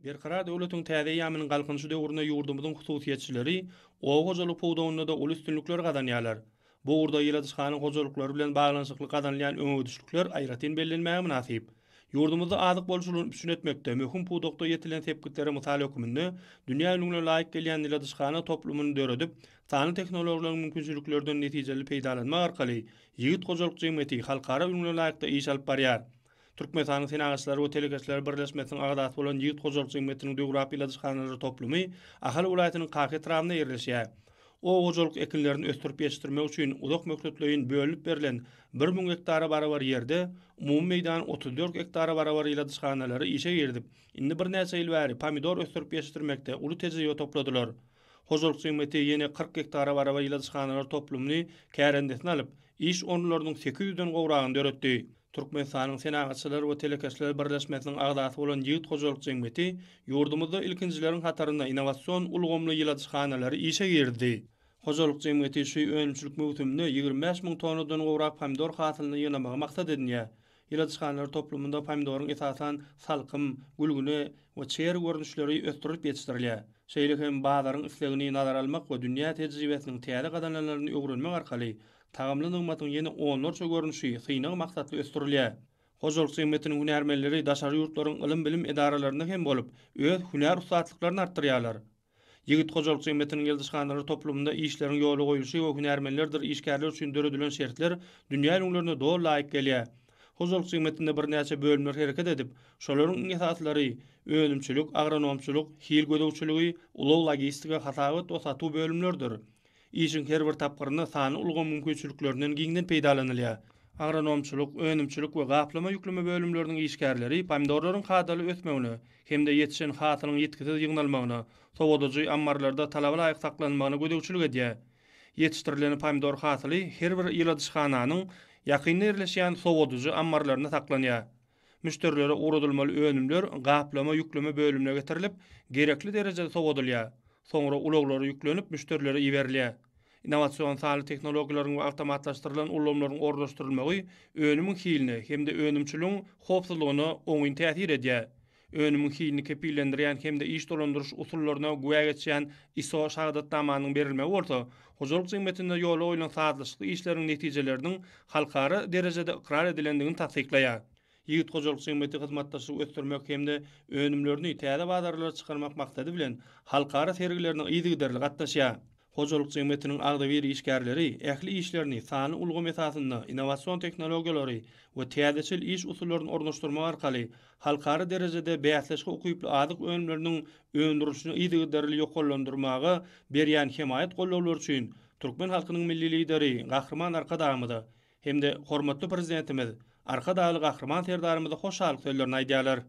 Berqara döwletiň täze ýamynyň galkynşy döwründe ýurdumyzyň hususiýetçileri owa gojalyk powdawyna da uly üstünlikler gazanýarlar. Bu urda ýyladyşganyň gojalyklary bilen baglanyşykly gazanýan öňüdüşlikler aýratyn bellenmäge münasip. Ýurdumyzda azyk bolşulygyny üstün etmekde möhüm powdakda ýetilen tepkitlere mysal hökümünde dünýä ýüňüne laýyk gelýän ýyladyşgany toplumyny döredip, sany teknologiýalyň mümkinçiliklerden netijeli peýdalanmak arkaly ýigit gojalyk jemgyýeti halkara ýüňüne laýykda iş alyp barýar. Türkmenistanyň Senagatçylary we Telekäşler birleşmesiniň agdaty bolan ýigit gojalyk jemgyýetiniň döwrap ýyladyşganlary toplumy Ahal welaýatynyň Qaky etrafynda ýerleşýär. O gojalyk ekinlerini östürip ýetişdirmek üçin uzak mökletleýin bölüp berilen 1000 hektara barabar ýerde umumy meýdan 34 hektara barabar ýyladyşganlary işe girdip, indi bir näçe ýyl bäri pomidor östürip ýetişdirmekde uly tejribe topladylar. Gojalyk jemgyýeti ýene 40 hektara barabar ýyladyşganlary toplumyny kärendesine alyp, iş onlarynyň 800-den gowragyny döretdi. Türkmenistanyň Senagatçylary we Telekäşler birleşmesiniň agdaty bolan ýigit gojalyk jemgyýeti ýurdumyzda ilkinjileriň hatarynda innowasion ulgamly ýyladyşganlary işe girdi. Gojalyk jemgyýeti şu öňümçilik möhüminde 25 000 tonnadan gowrak pomidor hasylyny ýygnamagy maksat edinýär. Ýyladyşganlar toplumynda pomidorun esasan salkym, gülgüne we çeýer görnüşleri östürip ýetişdirilýär. Şeýle hem bazaryň islegini nazara almak we dünýä tejribesiniň täze gadananlaryny öwrenmek arkaly tagamly nygmatyň ýene onlarça görnüşi synagy maksatly östürilýär. Gojalyk jemgyýetiniň hünärmenleri daşary ýurtlaryň ilim bilim edaralaryna hem bolup, öz hünär usatlyklaryny artdyrýarlar. Ýigit gojalyk jemgyýetiniň ýyldysganlary toplumynda işleriň ýoly goýulşy we hünärmenlerdir işgärler üçin döredilen şertler dünýä ýüňlerine dol laýyk gelýär. Gojalyk jemgyýetinde bir näçe bölümler hereket edip, şolaryň esaslary önümçilik, agronomçilik, hil gödäwçiligi, ulaw logistika, hasabat we satu bölümlerdir. İşin her bir tapgyryny sany ulgam mümkinçiliklerinden giňden peýdalanylýar. Agronomçilik, önümçilik we gaplama ýükleme bölümleriniň işgärleri pomidorlaryň hadaly ösmegine hemde ýetişen hasylyň ýetkisiz ýygnalmagyna, sowadajy ammarlarda talaba laýyk saklanmagyna gödäwçilik edýär. Ýetişdirilen pomidor hasyly her bir ýyladyşgananyň ýakynda ýerleşýän sowadagy ammarlaryna saklanýar. Müşterilere uğradylmaly önümler gaplama ýükleme bölümine getirilip, gerekli derejede sowatylýar. Soňra ulaglary ýüklenip müşterilere iberilýär. Innowasion sany teknologiýalaryň we awtomatlaşdyrylan ulamlaryň ornaşdyrylmagy önümiň hilini hemde önümçiligiň howpsuzlygyna oňyn täsir edýär. Önümiň hilini kepillendirýän hemde iş dolandyryş usullaryna güýä geçýän ISO şahadatnamanyň berilmegi bolsa, gojalyk jemgyýetinde ýoly goýulan saatlyşly işleriň netijeleriniň halkara derejede ikrar edilendigini tasdikleýär. Ýigit gojalyk jemgyýeti hyzmatdaşlygy ösdürmek hemde önümlerini täze bazarlara çykarmak maksady bilen halkara sergileriniň ýygyderli gatnaşýar. Gojalyk jemgyýetiniň agdawir işgärleri ähli işlerini sany ulgam esasynda innowasion teknologiýalary we täzeçil iş usullaryny ornaşdyrmak arkaly halkara derejede bäsleşik okyply adyk önümleriniň öndürüşini ýygyderli ýokollandyrmagy berýän hemayet gollawlary üçin türkmen halkynyň milli lideri Gahrman Arkadamyda hemde hormatly prezidentimiz Arkadaly Gahrman serdarymyza hoşallyk sözlerini aýdýarlar.